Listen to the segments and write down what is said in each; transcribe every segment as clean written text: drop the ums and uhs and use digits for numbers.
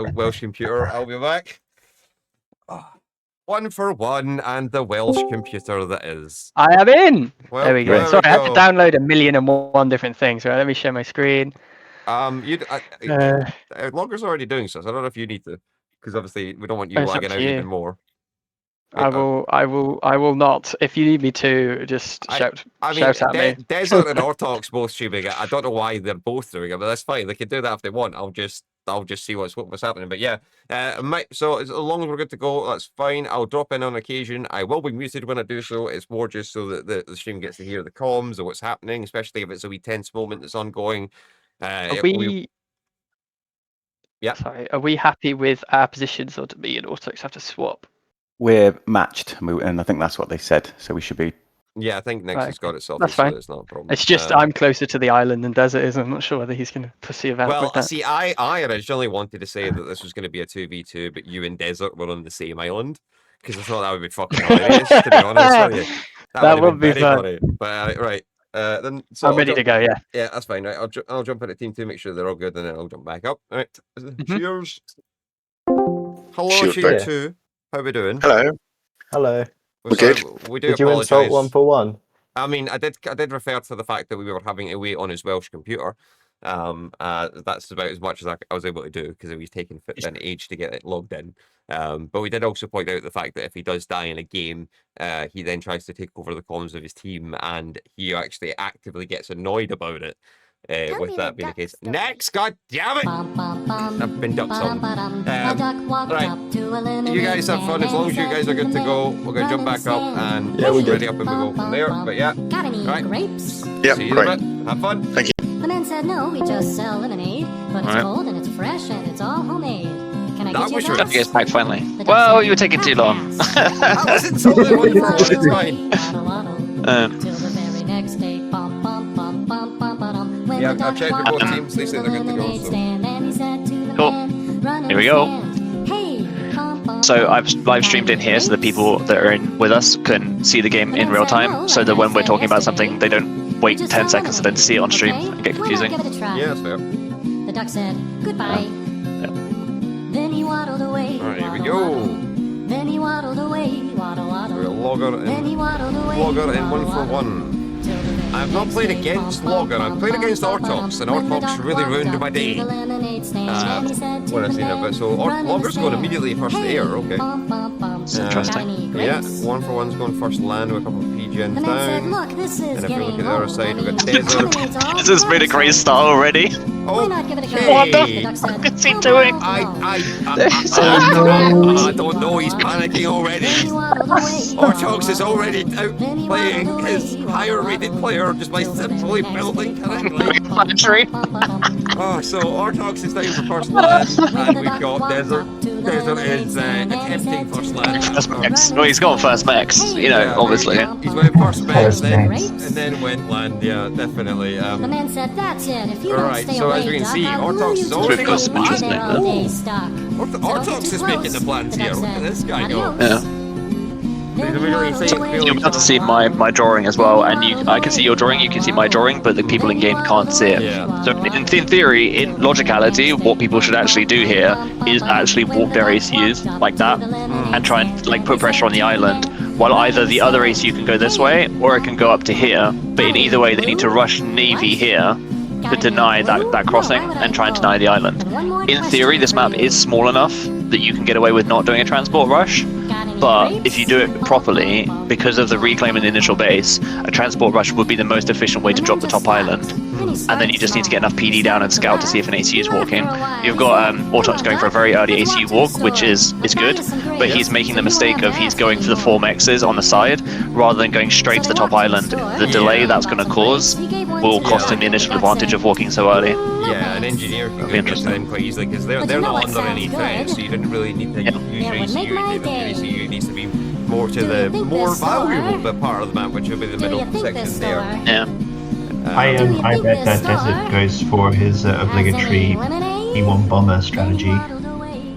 Welsh computer, I'll be back. 1 for 1, and the Welsh computer that is. I am in. Well, there we go. Sorry, I had to download 1,000,001 different things. Right, let me share my screen. Logger's already doing so. I don't know if you need to, because obviously we don't want you lagging out even more. I will not. If you need me to, just shout at me. Desert and Ortux both streaming it. I don't know why they're both doing it, but that's fine. They can do that if they want. I'll just see what's happening. But yeah, so as long as we're good to go, that's fine. I'll drop in on occasion. I will be muted when I do so. It's more just so that the stream gets to hear the comms or what's happening, especially if it's a wee tense moment that's ongoing. Are we happy with our positions, or do me and Ortux have to swap? We're matched, and I think that's what they said. So we should be. Yeah, I think Nexus got it sorted. That's fine. So it's not a problem. It's just I'm closer to the island than Desert is. I'm not sure whether he's going to pursue that. Well, see, I originally wanted to say that this was going to be a 2v2, but you and Desert were on the same island, because I thought that would be fucking hilarious, to be honest with you. That would be fun. Funny. But right, then so I'm ready to go. Yeah. Yeah, that's fine. Right, I'll jump into team 2, make sure they're all good, and then I'll jump back up. All right. Cheers. Hello, team 2. How are we doing? Hello. We're good. We do Did you insult 1 for 1? I mean, I did refer to the fact that we were having to wait on his Welsh computer. That's about as much as I was able to do, because it was taking an age to get it logged in. But we did also point out the fact that if he does die in a game, he then tries to take over the comms of his team, and he actually actively gets annoyed about it. With that being the case. Next, god damn it! I've been ducked on. Right. You guys have fun. As long as you guys are good to go, we're going to jump back up and we're ready up and we go from there. But yeah. Right. Grapes? Yep, see you in a bit. Have fun. Thank you. The man said no, we just sell lemonade, but it's cold and it's fresh and it's all homemade. Can I get you a glass? Yes, back finally. Well, you were taking too long. I wasn't totally 1 for 1, it's fine. Till the very next day. Yeah, I've checked with both teams, they say they're good to go. So. Cool. Here we go. So I've live streamed in here so that people that are in with us can see the game in real time, so that when we're talking about something, they don't wait 10 seconds and then see it on stream and get confusing. Yeah, that's fair. The duck said goodbye. Then he waddled away. Alright, here we go. Then he waddled away. Waddle, waddle. We're Logger in 1 for 1. I've not played against Logger, I've played against Ortux, and Ortux really ruined my day when I've seen it. But so Logger's going immediately first air, okay. Interesting. Yeah, 1 for 1's going first land with a couple of PGN down. And if you look at the other side, we've got Desert. This has made a great start already. Okay. What the fuck is he doing? I don't know, he's panicking already. Ortux is already out playing his higher rated player just by simply building correctly. So Ortux is down for first land, and we've got Desert. Desert is attempting first land. First max. Well, he's got first max, obviously. He's went first max, and then went land, yeah, definitely. The man said, that's it. If you Alright, so as we can see, Ortux is already got plans. Ortux is making the plans here. Look at this guy go. Yeah. You'll be able to see my drawing as well, and I can see your drawing, you can see my drawing, but the people in game can't see it. Yeah. So in theory, in logicality, what people should actually do here is actually walk their ACUs like that, and try and put pressure on the island, while either the other ACU can go this way, or it can go up to here, but in either way they need to rush Navy here to deny that crossing and try and deny the island. In theory, this map is small enough that you can get away with not doing a transport rush, but if you do it properly, because of the reclaim in the initial base, a transport rush would be the most efficient way to drop the top island. And then you just need to get enough PD down and scout to see if an ACU is walking. You've got Ortux going for a very early ACU walk, which is good, but he's making the mistake of he's going for the 4 mexes on the side rather than going straight to the top island. The delay that's going to cause will cost him the initial advantage of walking so early. Yeah, an engineer can get to them quite easily because they're not under any threat, so you didn't really need to use your ACU. Your ACU needs to be more to the more valuable bit part of the map, which will be the middle section there. Yeah. I bet that Desert goes for his obligatory E1 bomber strategy.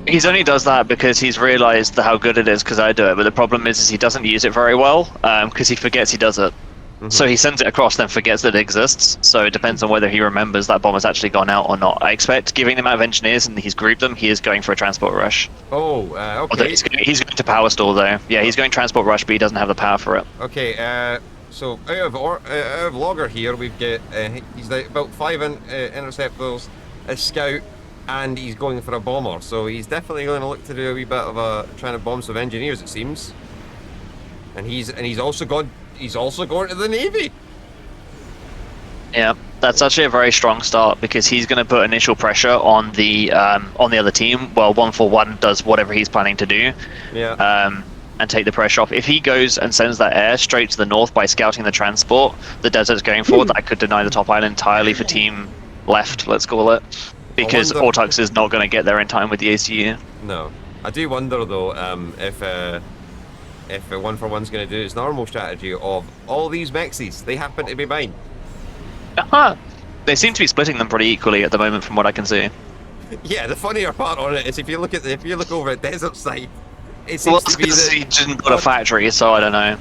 He's only does that because he's realised how good it is because I do it, but the problem is he doesn't use it very well because he forgets he does it. So he sends it across, then forgets that it exists. So it depends on whether he remembers that bomber's actually gone out or not. I expect, given the amount of engineers and he's grouped them, he is going for a transport rush. Oh, Although okay. He's going to power stall though. Yeah, he's going transport rush, but he doesn't have the power for it. Okay, so out of Logger here, we've got he's about 5 interceptors, a scout, and he's going for a bomber. So he's definitely going to look to do a wee bit of trying to bomb some engineers, it seems. And he's also going to the Navy. Yeah, that's actually a very strong start because he's going to put initial pressure on the other team. Well, 141 does whatever he's planning to do. Yeah. And take the pressure off. If he goes and sends that air straight to the north by scouting the transport the desert's going for, that could deny the top island entirely for team left, let's call it. Because Ortux is not going to get there in time with the ACU. No. I do wonder though, if 141's going to do its normal strategy of all these Mexis, they happen to be mine. They seem to be splitting them pretty equally at the moment from what I can see. Yeah, the funnier part on it is if you look over at Desert Side, it seems to be he didn't put a factory, so I don't know.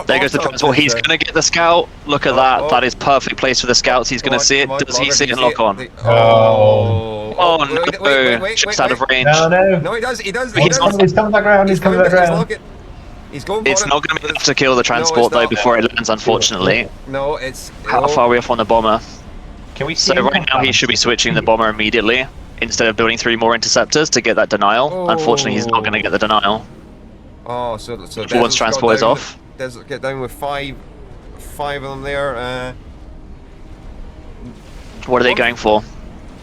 There goes the transport. He's going to get the scout. Look at that. That is perfect place for the scouts. He's going to see it. Does he see it and lock on? Oh no! Wait, Just out of range. No, he does. He's coming back around. He's coming back around. He's going. It's not going to be enough to kill the transport though before it lands, unfortunately. No, it's. How far are we off on the bomber? Can we see? So right now he should be switching the bomber immediately instead of building 3 more interceptors to get that denial. Unfortunately, he's not going to get the denial. Oh, so once transport is off. Desert get down with five of them there. What are they going for?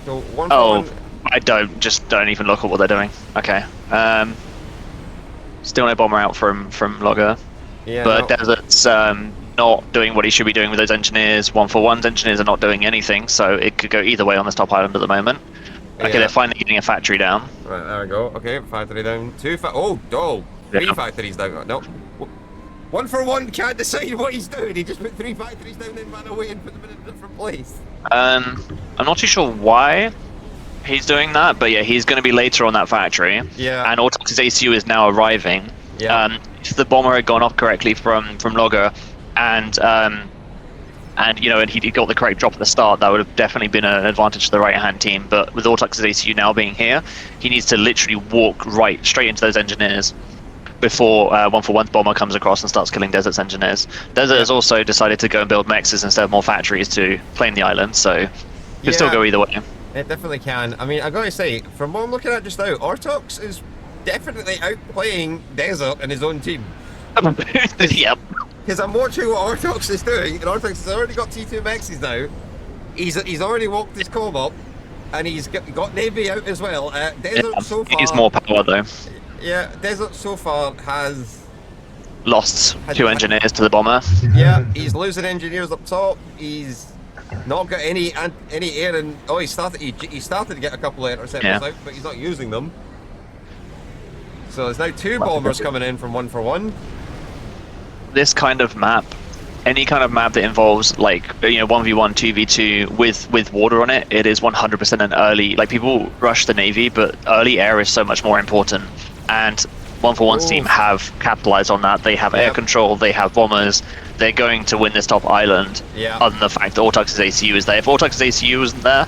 So one I don't even look at what they're doing. Okay. Still no bomber out from Logger. Yeah, but Desert's not doing what he should be doing with those engineers. 141's engineers are not doing anything, so it could go either way on this top island at the moment. Okay, they're finally getting a factory down. Right, there we go. Okay, factory down. 3 factories down. No. 141 can't decide what he's doing. He just put 3 factories down and ran away and put them in a different place. I'm not too sure why he's doing that, but yeah, he's going to be later on that factory. Yeah. And Ortux's ACU is now arriving. Yeah. If the bomber had gone off correctly from Logger, and he got the correct drop at the start, that would have definitely been an advantage to the right-hand team. But with Ortux's ACU now being here, he needs to literally walk straight into those engineers before 141's bomber comes across and starts killing Desert's engineers. Desert has also decided to go and build mexes instead of more factories to claim the island, so it could still go either way. It definitely can. I mean, I gotta say, from what I'm looking at just now, Ortux is definitely outplaying Desert and his own team. Yep. Because I'm watching what Ortux is doing, and Ortux has already got T2 Mexes now. He's already walked his com up, and he's got Navy out as well. Desert so far... He's more power though. Yeah, Desert so far has... lost 2 engineers to the bomber. Yeah, he's losing engineers up top. He's not got any air and... Oh, he started to get a couple of interceptors out, but he's not using them. So there's now 2 bombers coming in from 141. This kind of map, any kind of map that involves like 1v1, 2v2 with water on it, it is 100% an early. Like people rush the Navy, but early air is so much more important. And 141's team have capitalized on that. They have air control, they have bombers. They're going to win this top island. Other than the fact that Ortux's ACU is there. If Ortux's ACU wasn't there,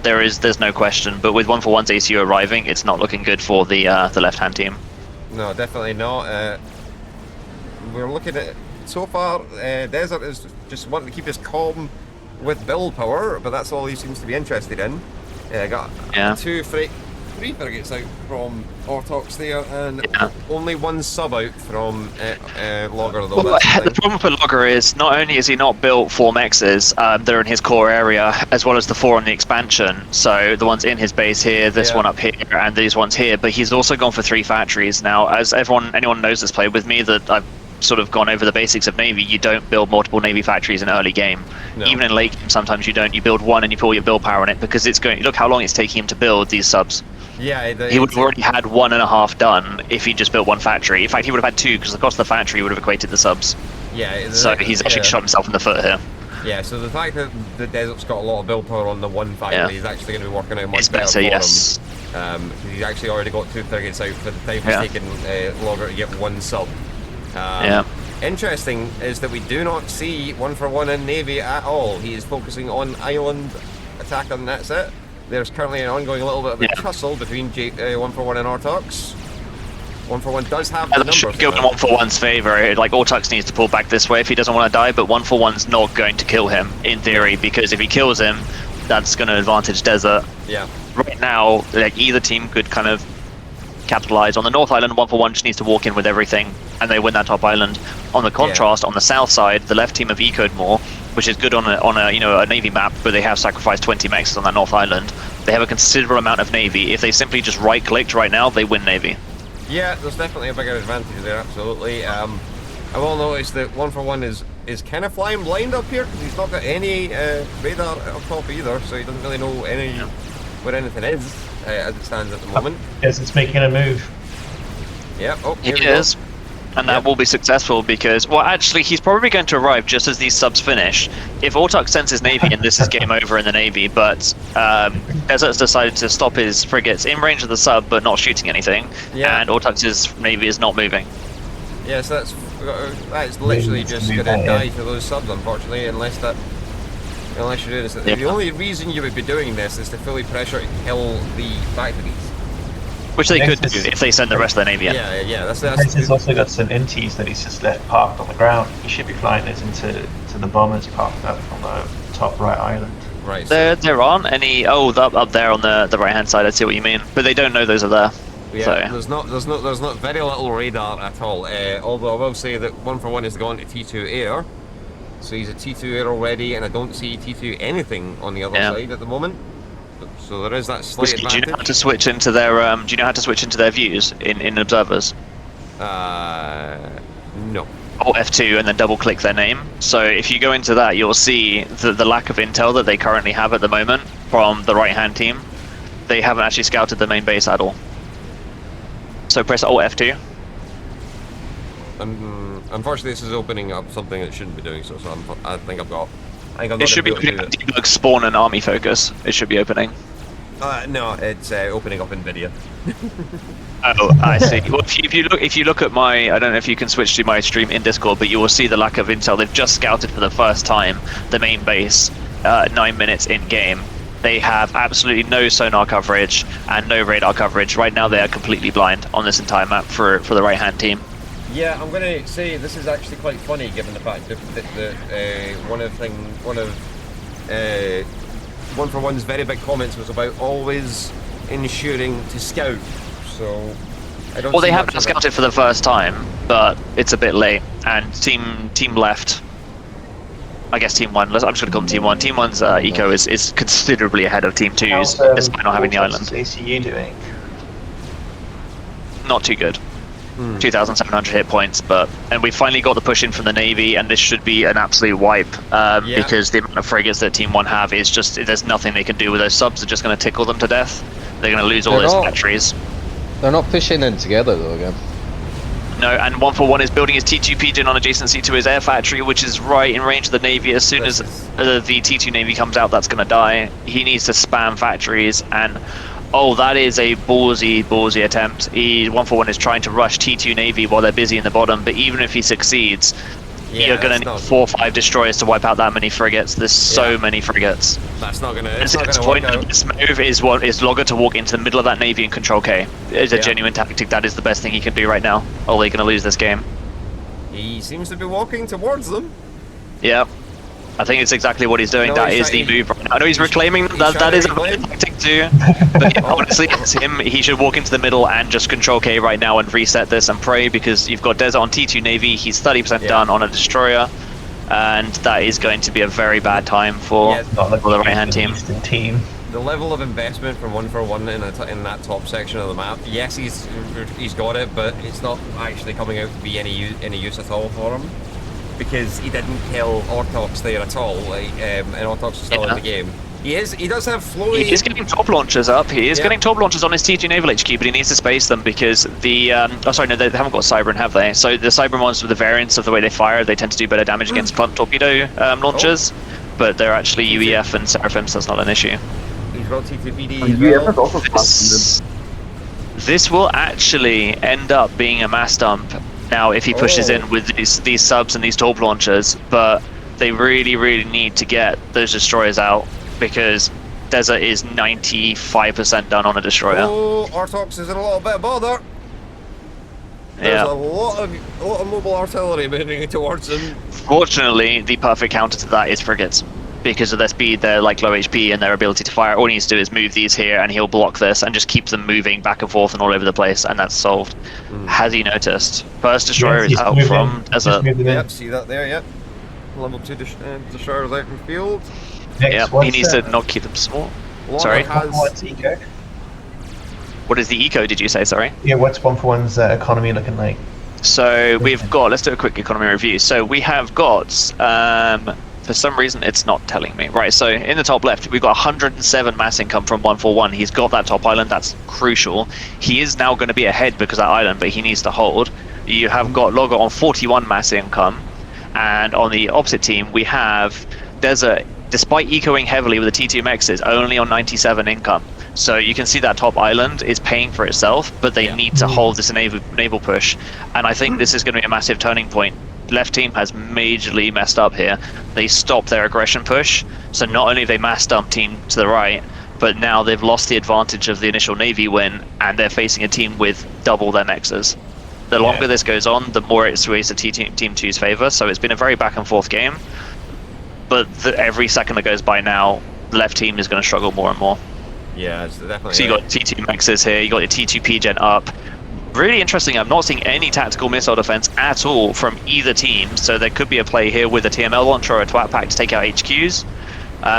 there's no question. But with 141's ACU arriving, it's not looking good for the left-hand team. No, definitely not. We're looking at so far. Desert is just wanting to keep his calm with build power, but that's all he seems to be interested in. Got 3 frigates out from Ortux there, and only 1 sub out from Logger though. Well, the problem for Logger is not only is he not built 4 mexes, they're in his core area, as well as the 4 on the expansion. So the ones in his base here, this one up here, and these ones here. But he's also gone for 3 factories now. As anyone knows that's played with me, that I've sort of gone over the basics of Navy. You don't build multiple Navy factories in early game. No. Even in late game, sometimes you don't. You build 1 and you put all your build power on it because it's going. Look how long it's taking him to build these subs. Yeah, he would have already had 1.5 done if he just built 1 factory. In fact, he would have had 2 because the cost of the factory would have equated the subs. Yeah. So he's actually shot himself in the foot here. Yeah. So the fact that the Desert's got a lot of build power on the 1 factory is actually going to be working out much better for him. He's actually already got 2 frigates out for the time it's taken Logger to get 1 sub. interesting is that we do not see 141 in Navy at all. He is focusing on island attack, and that's it. There's currently an ongoing little bit of a tussle between 141 and Ortux. 141 does have the numbers. Should go in 141's favor. Like, Ortux needs to pull back this way if he doesn't want to die, but 141's not going to kill him, in theory, because if he kills him, that's going to advantage Desert. Yeah. Right now, like, either team could kind of capitalize. On the North Island, 141 just needs to walk in with everything, and they win that top island. On the contrast, on the south side, the left team have ecoed more, which is good on a you know, a Navy map, but they have sacrificed 20 mechs on that North Island. They have a considerable amount of Navy. If they simply just right-clicked right now, they win Navy. Yeah, there's definitely a bigger advantage there, absolutely. I will notice that 141 is kind of flying blind up here, because he's not got any radar up top either, so he doesn't really know where anything is as it stands at the moment. Yes, it's making a move. Yeah, oh, He is. And that will be successful because, well, actually, he's probably going to arrive just as these subs finish. If Ortux sends his Navy, and this is game over in the Navy, but Desert's decided to stop his frigates in range of the sub, but not shooting anything, and Ortux's Navy is not moving. Yes, that's literally just going to die to those subs, unfortunately, unless you do this. The only reason you would be doing this is to fully pressure to kill the factories. Which they could do if they send the rest of their Navy in. Yeah, that's He's also got some inties that he's just left parked on the ground. He should be flying those into the bombers parked up on the top right island. Right. There aren't any. Oh, up there on the right hand side. I see what you mean. But they don't know those are there. Yeah, so. there's not very little radar at all. Although I will say that 141 has gone to T2 air, so he's at T2 air already, and I don't see T2 anything on the other side at the moment. So there is that slight advantage. Do you know how to switch into their Do you know how to switch into their views in observers? No. Alt F2 and then double click their name. So if you go into that, you'll see the lack of intel that they currently have at the moment from the right hand team. They haven't actually scouted the main base at all. So press Alt F2. Unfortunately, this is opening up something it shouldn't be doing so. So I think I'm not it should be opening up debug spawn and army focus. It should be opening. No, it's opening up NVIDIA. Oh, I see. Well, if you look at my, I don't know if you can switch to my stream in Discord, but you will see the lack of intel. They've just scouted for the first time the main base, 9 minutes in game. They have absolutely no sonar coverage and no radar coverage. Right now, they are completely blind on this entire map for the right hand team. Yeah, I'm going to say this is actually quite funny, given the fact that one of 141's very big comments was about always ensuring to scout. So I don't. Well, they haven't scouted for the first time, but it's a bit late. And team left. I guess team one. I'm just going to call them team one. Team one's eco is considerably ahead of team 2's, despite not having the island. How's ACU doing? Not too good. 2,700 hit points, and we finally got the push in from the Navy, and this should be an absolute wipe because the amount of frigates that Team 1 have is just, there's nothing they can do with those subs. They're just going to tickle them to death. They're going to lose all those batteries. They're not pushing in together though again. No, and 141 is building his T2 Pigeon on adjacency to his air factory, which is right in range of the Navy. As soon as the T2 Navy comes out, that's going to die. He needs to spam factories, and oh, that is a ballsy attempt. 141 is trying to rush T2 Navy while they're busy in the bottom, but even if he succeeds, you're going to need 4 or 5 destroyers to wipe out that many frigates. There's so many frigates. That's not going to The point of this move is Logger to walk into the middle of that Navy and control K. It's a genuine tactic. That is the best thing he can do right now, or they're going to lose this game. He seems to be walking towards them. Yeah. I think it's exactly what he's doing. That is the move. I know he's reclaiming that is a tactic too. But yeah, honestly, it's him. He should walk into the middle and just control K right now and reset this and pray, because you've got Desert on T2 Navy. He's 30% done on a destroyer, and that is going to be a very bad time for the right hand team. The level of investment from 141 in that top section of the map, yes, he's got it, but it's not actually coming out to be any use at all for him. Because he didn't kill Ortux there at all, and Ortux is still in the game. He does have flowy... He is getting top launchers up. He is getting top launchers on his T2 Naval HQ, but he needs to space them because the... oh, sorry, no, they haven't got Cybern, have they? So the Cybern ones, with the variants of the way they fire, they tend to do better damage against clump torpedo launchers, but they're actually UEF and Seraphim, so that's not an issue. He's got T2PD as well. This will actually end up being a mass dump now if he pushes in with these subs and these torp launchers, but they really need to get those destroyers out because Desert is 95% done on a destroyer. Oh, Ortux is in a little bit of bother. There's a lot of mobile artillery moving towards him. Fortunately, the perfect counter to that is frigates. Because of their speed, they're like low HP and their ability to fire. All he needs to do is move these here and he'll block this and just keep them moving back and forth and all over the place, and that's solved. Has he noticed? First destroyer is out from Desert. Yep, see that there, yep. Level 2 destroyers out in field. Yeah, he needs to not keep them small. Sorry? What's eco? What is the eco, did you say, sorry? Yeah, what's 141's economy looking like? So we've got, let's do a quick economy review. So we have got, for some reason it's not telling me. Right, so in the top left, we've got 107 mass income from 141. He's got that top island, that's crucial. He is now going to be ahead because of that island, but he needs to hold. You have got Logger on 41 mass income. And on the opposite team, we have Desert, despite ecoing heavily with the T2 mexes, only on 97 income. So you can see that top island is paying for itself, but they need to hold this naval push. And I think this is going to be a massive turning point. Left team has majorly messed up here. They stopped their aggression push, so not only have they mass dumped team to the right, but now they've lost the advantage of the initial Navy win, and they're facing a team with double their mexes. The longer this goes on, the more it sways the Team 2's favour, so it's been a very back and forth game. But every second that goes by now, the left team is going to struggle more and more. Yeah, it's definitely. So you got T2 mexes here, you got your T2 P-Gen up. Really interesting, I'm not seeing any tactical missile defense at all from either team, so there could be a play here with a TML launcher or a TWAT pack to take out HQs,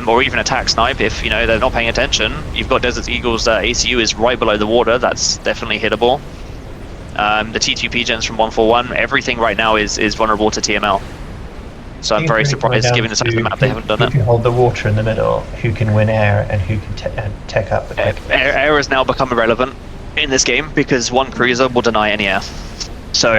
or even attack snipe if they're not paying attention. You've got Desert Eagle's ACU is right below the water, that's definitely hittable. The T2 P-Gens from 141, everything right now is vulnerable to TML. So I'm very surprised, given the size of the map, they haven't done it. Who can hold the water in the middle, who can win air, and who can tech up the deck. Air has now become irrelevant in this game because one cruiser will deny any air. So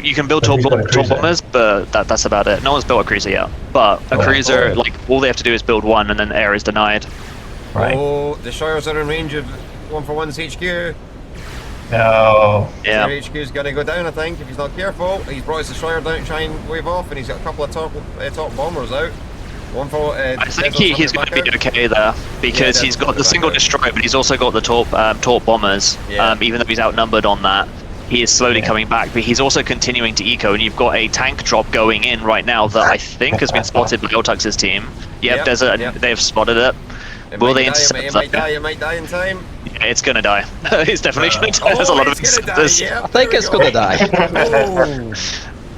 you can build torp bombers, but that's about it. No one's built a cruiser yet. But a cruiser, like, all they have to do is build one, and then air is denied. Right. Oh, the destroyers are in range of 141's HQ. No. Yeah. HQ is going to go down, I think, if he's not careful. He's brought his destroyer down to try and wave off, and he's got a couple of top bombers out. I think he's going to be okay there because he's got the single destroyer, but he's also got the torp bombers. Even though he's outnumbered on that, he is slowly coming back. But he's also continuing to eco, and you've got a tank drop going in right now that I think has been spotted by Ortux's team. Desert, they've spotted it. Will they intercept that? It might die in time. Yeah, it's gonna die. It's definitely gonna die. There's a lot of interceptors. I think it's gonna die.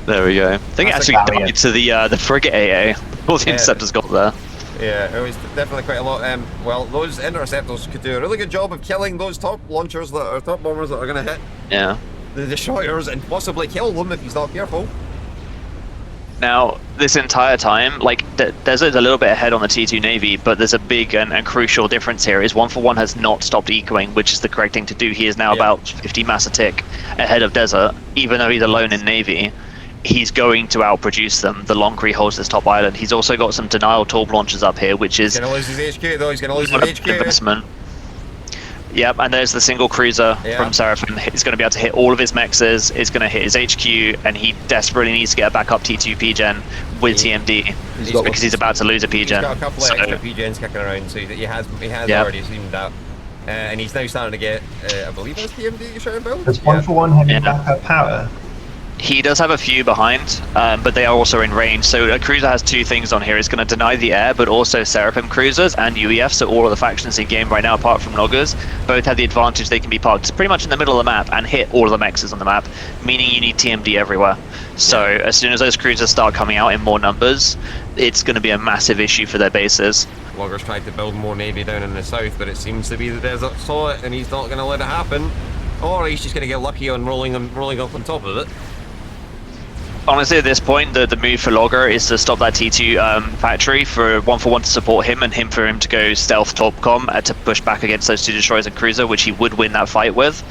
There we go. I think it actually died to the frigate AA. All the interceptors got there. Yeah, it was definitely quite a lot. Well, those interceptors could do a really good job of killing those top launchers that are top bombers that are going to hit the destroyers and possibly kill them if he's not careful. Now, this entire time, like, Desert's a little bit ahead on the T2 Navy, but there's a big and crucial difference here, is 141 has not stopped ecoing, which is the correct thing to do. He is now about 50 mass a tick ahead of Desert, even though he's alone in Navy. He's going to outproduce them the longer he holds this top island. He's also got some denial torp launchers up here, which is... He's going to lose his HQ, though. He's going to lose his HQ. Investment. Yep, and there's the single cruiser from Seraphim. He's going to be able to hit all of his mexes. It's going to hit his HQ, and he desperately needs to get a backup T2 P-Gen with TMD because he's about to lose a P-Gen. He's got a couple of extra P-Gens kicking around, so he has already seen that. And he's now starting to get, I believe it's TMD you're trying to build? Does 141 have any backup power? He does have a few behind, but they are also in range. So a cruiser has two things on here. It's going to deny the air, but also Seraphim cruisers and UEF, so all of the factions in game right now, apart from Loggers, both have the advantage they can be parked pretty much in the middle of the map and hit all of the mexes on the map, meaning you need TMD everywhere. So as soon as those cruisers start coming out in more numbers, it's going to be a massive issue for their bases. Loggers tried to build more Navy down in the south, but it seems to be the Desert saw it, and he's not going to let it happen. Or he's just going to get lucky on rolling up on top of it. Honestly, at this point, the move for Logger is to stop that T2 factory for 141 to support him, and for him to go stealth Torpcom to push back against those two destroyers and cruiser, which he would win that fight with.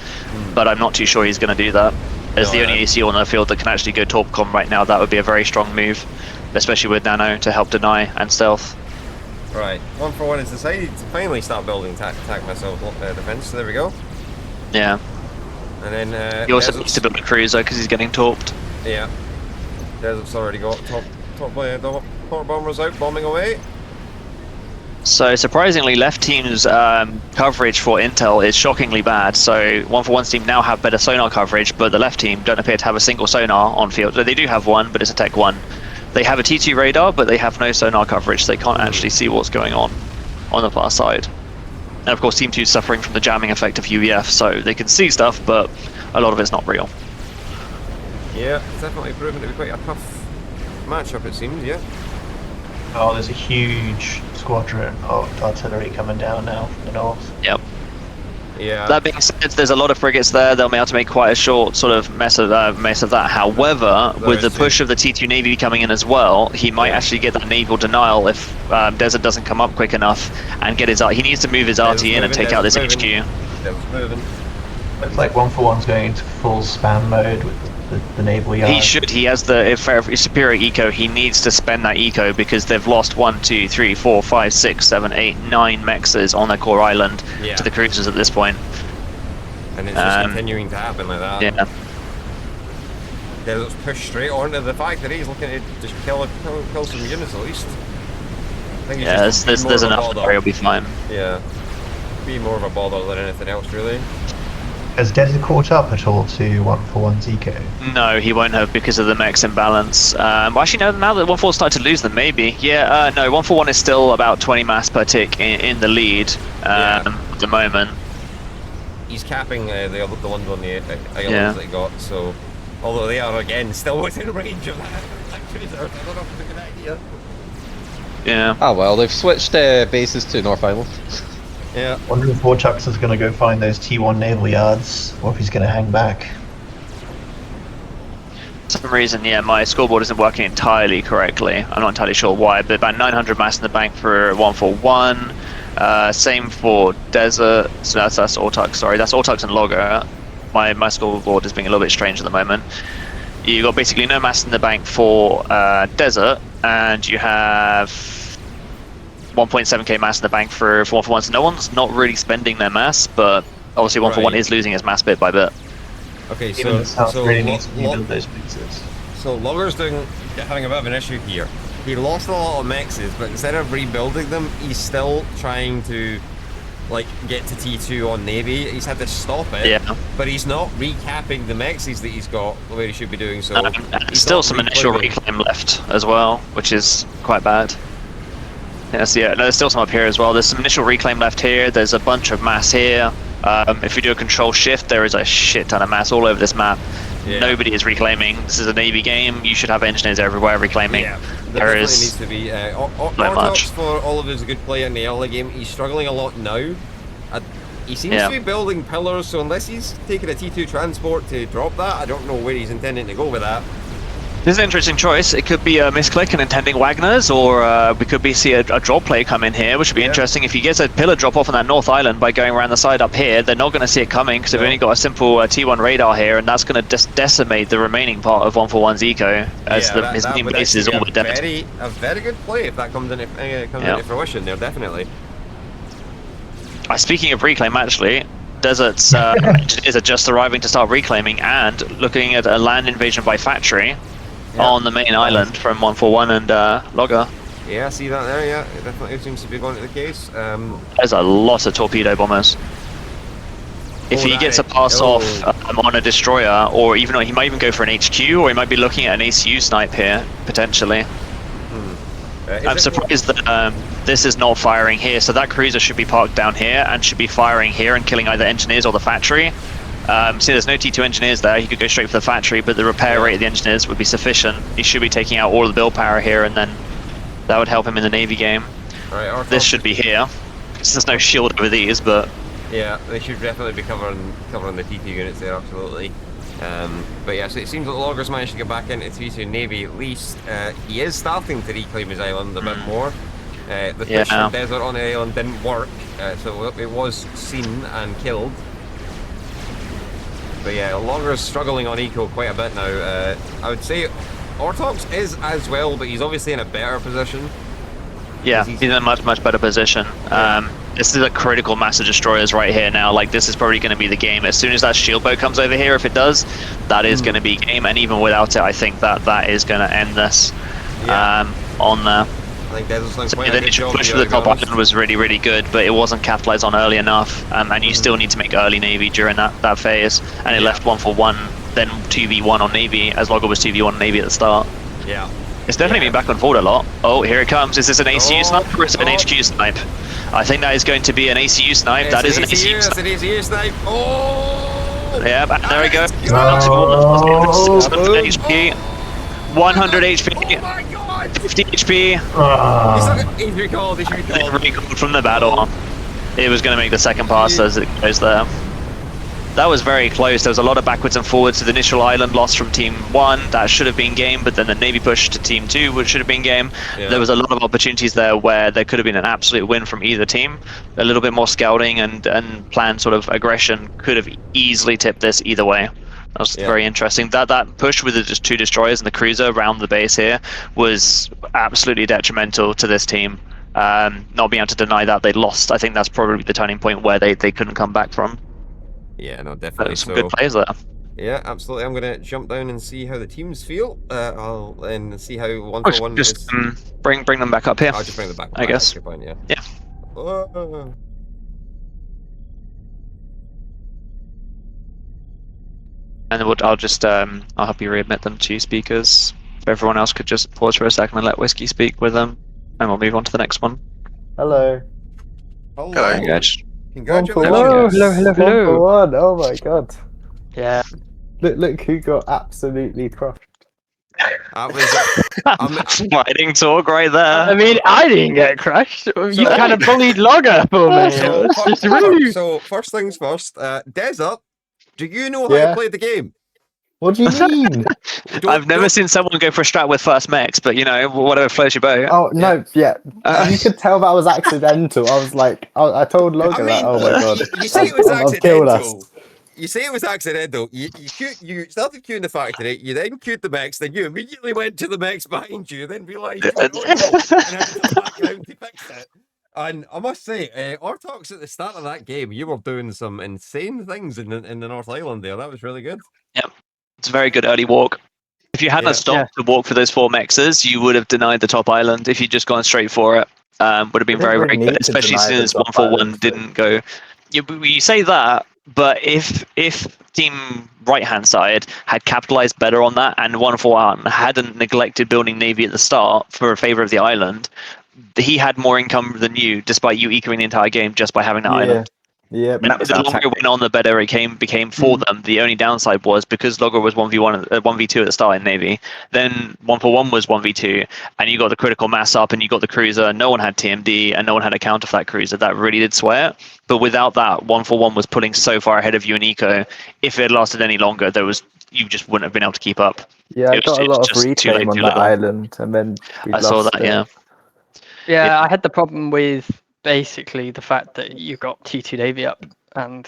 But I'm not too sure he's going to do that. As the only AC on the field that can actually go Torpcom right now, that would be a very strong move, especially with Nano to help deny and stealth. Right, 141 has decided to finally start building attack missile defense, so there we go. Yeah. And then He also needs to build a cruiser because he's getting torped. Yeah. Desert's already got top bombers out, bombing away. So surprisingly, left team's coverage for intel is shockingly bad. So 141's team now have better sonar coverage, but the left team don't appear to have a single sonar on field. They do have one, but it's a Tech 1. They have a T2 radar, but they have no sonar coverage. So they can't actually see what's going on the far side. And of course, Team 2 is suffering from the jamming effect of UEF, so they can see stuff, but a lot of it's not real. Yeah, it's definitely proven to be quite a tough matchup, it seems, yeah. Oh, there's a huge squadron of artillery coming down now from the north. Yep. Yeah. That being said, there's a lot of frigates there. They'll be able to make quite a short sort of mess of that. However, with the push of the T2 Navy coming in as well, he might actually get that naval denial if Desert doesn't come up quick enough and get his. He needs to move his RT in and take out this HQ. Moving. Looks like 141's going into full spam mode with the naval yard. He should. He has the superior eco. He needs to spend that eco because they've lost 1, 2, 3, 4, 5, 6, 7, 8, 9 mexes on their core island to the cruisers at this point. And it's just continuing to happen like that. Yeah. Let's push straight on to the fact that he's looking to just kill some units at least. I think there's enough there. He'll be fine. Yeah. Be more of a bother than anything else, really. Has Desert caught up at all to 141's eco? No, he won't have because of the max imbalance. Well, actually, no, now that 141's started to lose them, maybe. Yeah, no, 141 is still about 20 mass per tick in the lead at the moment. He's capping the ones on the islands that he got, so... Although they are, again, still within range of that cruiser. I don't know if it's a good idea. Yeah. Oh well, they've switched bases to North Island. Yeah. Wonder if Ortux is going to go find those T1 naval yards, or if he's going to hang back. For some reason, my scoreboard isn't working entirely correctly. I'm not entirely sure why, but about 900 mass in the bank for 141. Same for Desert. So that's Ortux. Sorry, that's Ortux and Logger. My scoreboard is being a little bit strange at the moment. You got basically no mass in the bank for Desert, and you have 1.7k mass in the bank for 141. So no one's not really spending their mass, but obviously 141 is losing his mass bit by bit. Okay, so really needs to rebuild those bases. So Logger's having a bit of an issue here. He lost a lot of mexes, but instead of rebuilding them, he's still trying to get to T2 on Navy. He's had to stop it, but he's not recapping the mexes that he's got where he should be doing so. Still some initial reclaim left as well, which is quite bad. Yes, no, there's still some up here as well. There's some initial reclaim left here. There's a bunch of mass here. If you do a control shift, there is a shit ton of mass all over this map. Yeah. Nobody is reclaiming. This is a Navy game. You should have engineers everywhere reclaiming. Yeah, there needs to be Ortux for all of his good play in the early game. He's struggling a lot now. He seems to be building pillars, so unless he's taking a T2 transport to drop that, I don't know where he's intending to go with that. This is an interesting choice. It could be a misclick and intending Wagner's, or we could see a drop play come in here, which would be interesting. If he gets a pillar drop off on that North Island by going around the side up here, they're not going to see it coming because they've only got a simple T1 radar here, and that's going to just decimate the remaining part of 141's eco as his main base is all but dead. A very good play if that comes into fruition there, definitely. Speaking of reclaim, actually, Desert's engineers are just arriving to start reclaiming and looking at a land invasion by factory on the main island from 141 and Logger. Yeah, I see that there, yeah. It definitely seems to be going to the case. There's a lot of torpedo bombers. If he gets a pass off on a destroyer, or even he might even go for an HQ, or he might be looking at an ACU snipe here, potentially. I'm surprised that this is not firing here, so that cruiser should be parked down here and should be firing here and killing either engineers or the factory. See, there's no T2 engineers there. He could go straight for the factory, but the repair rate of the engineers would be sufficient. He should be taking out all of the build power here, and then that would help him in the Navy game. Right, this should be here. There's no shield over these, but yeah, they should definitely be covering the T2 units there, absolutely. But yeah, so it seems that Logger's managed to get back into T2 Navy at least. He is starting to reclaim his island a bit more. The push from Desert on the island didn't work, so it was seen and killed. But yeah, Logger's struggling on eco quite a bit now. I would say Ortux is as well, but he's obviously in a better position. Yeah, he's in a much better position. This is a critical mass of destroyers right here now. Like, this is probably going to be the game. As soon as that shield boat comes over here, if it does, that is going to be game. And even without it, I think that is going to end this on there. I think so the initial push for the top island was really, really good, but it wasn't capitalized on early enough. And you still need to make early Navy during that phase. And it left 1-for-1, then 2v1 on Navy, as Logger was 2v1 on Navy at the start. Yeah. It's definitely been back and forward a lot. Oh, here it comes. Is this an ACU snipe or is it an HQ snipe? I think that is going to be an ACU snipe. That is an ACU snipe. That's an ACU snipe. Oh! Yeah, and there we go. 100 HP. 100 HP. Oh my god! 50 HP. He's recalled. Recalled from the battle. It was going to make the second pass as it goes there. That was very close. There was a lot of backwards and forwards to the initial island loss from Team 1. That should have been game, but then the Navy push to Team 2, which should have been game. Yeah. There was a lot of opportunities there where there could have been an absolute win from either team. A little bit more scouting and planned sort of aggression could have easily tipped this either way. That was very interesting. That push with the just 2 destroyers and the cruiser around the base here was absolutely detrimental to this team. Not being able to deny that they lost. I think that's probably the turning point where they couldn't come back from. Yeah, no, definitely. Some good players there. Yeah, absolutely. I'm gonna jump down and see how the teams feel. And see how 1-for-1 just bring them back up here. I'll just bring them back. I guess. Point, yeah. Yeah. And I'll just I'll help you readmit them to speakers. If everyone else could just pause for a second and let Whiskey speak with them, and we'll move on to the next one. Hello. Hello. Congratulations. Hello. 1-for-1. Oh my god. Yeah. Look who got absolutely crushed. That was fighting talk right there. I mean, I didn't get crushed. You kind of bullied Logger for me. It's just rude. So first things first, Desert, do you know how to play the game? What do you mean? I've never seen someone go for a strat with first mechs, but you know, whatever floats your boat. Oh no, you could tell that was accidental. I was like, I told Logan that. Oh my god, you say it was accidental. You say it was accidental. You started queuing the factory. You then queued the mechs. Then you immediately went to the mechs behind you. Then realised and had to come back around to fix it. And I must say, Ortux at the start of that game, you were doing some insane things in the North Island there. That was really good. Yep. It's a very good early walk. If you hadn't stopped to walk for those 4 mexes, you would have denied the top island. If you'd just gone straight for it, would have been very, very good. Especially since 1-for-1 didn't go. You say that, but if team right-hand side had capitalized better on that and 1-for-1 hadn't neglected building Navy at the start for a favor of the island, he had more income than you, despite you ecoing the entire game just by having that island. Yeah, but the longer it went on, the better it became for them. The only downside was because Logger was 1v1, 1v2 at the start in Navy, then 1-for-1 was 1v2, and you got the critical mass up, and you got the cruiser, and no one had TMD, and no one had a counter for that cruiser. That really did sway it. But without that, 1-for-1 was pulling so far ahead of you in eco. If it had lasted any longer, you just wouldn't have been able to keep up. Yeah, I got a lot of reclaim on that island, and then I saw that. Yeah, I had the problem with basically the fact that you got T2 Navy up and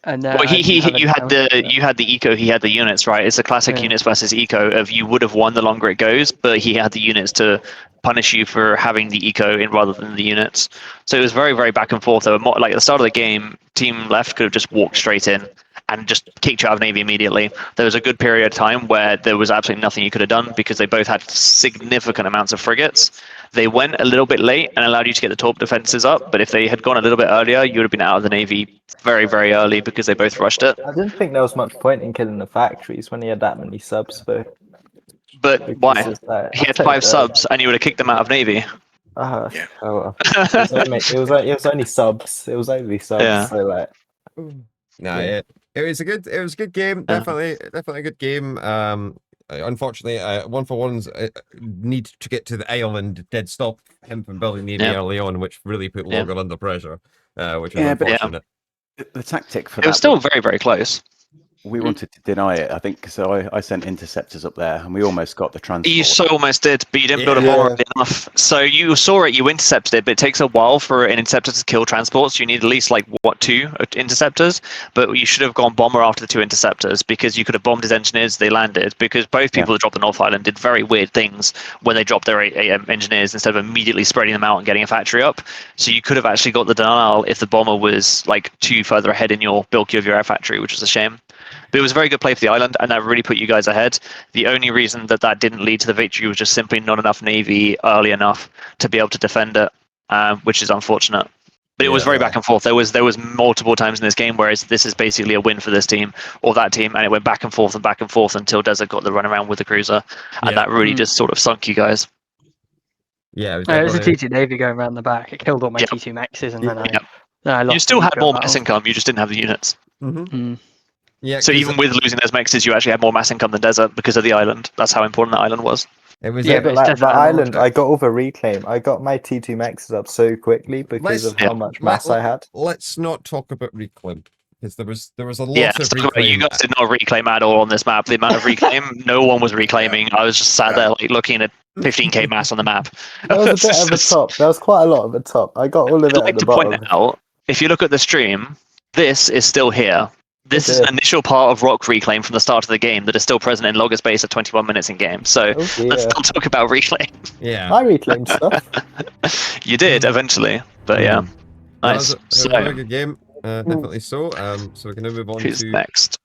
and well, you had the eco, he had the units, right? It's a classic units versus eco of you would have won the longer it goes, but he had the units to punish you for having the eco in rather than the units. So it was very, very back and forth. There were more, like at the start of the game, team left could have just walked straight in and just kicked you out of Navy immediately. There was a good period of time where there was absolutely nothing you could have done because they both had significant amounts of frigates. They went a little bit late and allowed you to get the torp defenses up, but if they had gone a little bit earlier, you would have been out of the Navy very, very early because they both rushed it. I didn't think there was much point in killing the factories when he had that many subs, though. But why? He had 5 subs and you would have kicked them out of Navy. Oh well. It was only subs. It was only subs. Yeah. So like. It was a good game. Definitely a good game. Unfortunately, 1-for-1's need to get to the island did stop him from building Navy early on, which really put Logan under pressure, which is unfortunate. The tactic for it was still very, very close. we wanted to deny it, I think, so I sent interceptors up there, and we almost got the transport. You so almost did, but you didn't build a bomber early enough. So you saw it, you intercepted it, but it takes a while for an interceptor to kill transports. You need at least, like, what, 2 interceptors? But you should have gone bomber after the 2 interceptors, because you could have bombed his engineers, they landed, because both people that dropped the North Island did very weird things when they dropped their engineers instead of immediately spreading them out and getting a factory up. So you could have actually got the denial if the bomber was, like, 2 further ahead in your build queue of your air factory, which was a shame. But it was a very good play for the island, and that really put you guys ahead. The only reason that didn't lead to the victory was just simply not enough Navy early enough to be able to defend it, which is unfortunate. But it was very back and forth. There was multiple times in this game where this is basically a win for this team or that team, and it went back and forth until Desert got the run around with the cruiser, and that really just sort of sunk you guys. Yeah, it was a T2 Navy going around the back. It killed all my T2 Maxes, and then I lost. You still had more mass income, you just didn't have the units. Yeah. So even with losing those Maxes, you actually had more mass income than Desert because of the island. That's how important the island was. It was but like the island, I got over reclaim. I got my T2 Maxes up so quickly because of how much mass I had. Let's not talk about reclaim, because there was a lot of reclaim. You guys did not reclaim at all on this map. The amount of reclaim, no one was reclaiming. I was just sat there like looking at 15k mass on the map. There was a bit of a top. There was quite a lot of a top. I got all of it at the bottom. Point out, if you look at the stream, this is still here. This is an initial part of rock reclaim from the start of the game that is still present in logger space at 21 minutes in game. So let's not talk about reclaim. Yeah, I reclaimed stuff. You did eventually, but yeah, nice. That was a very good game. Definitely so. So we can now move on Who's to next?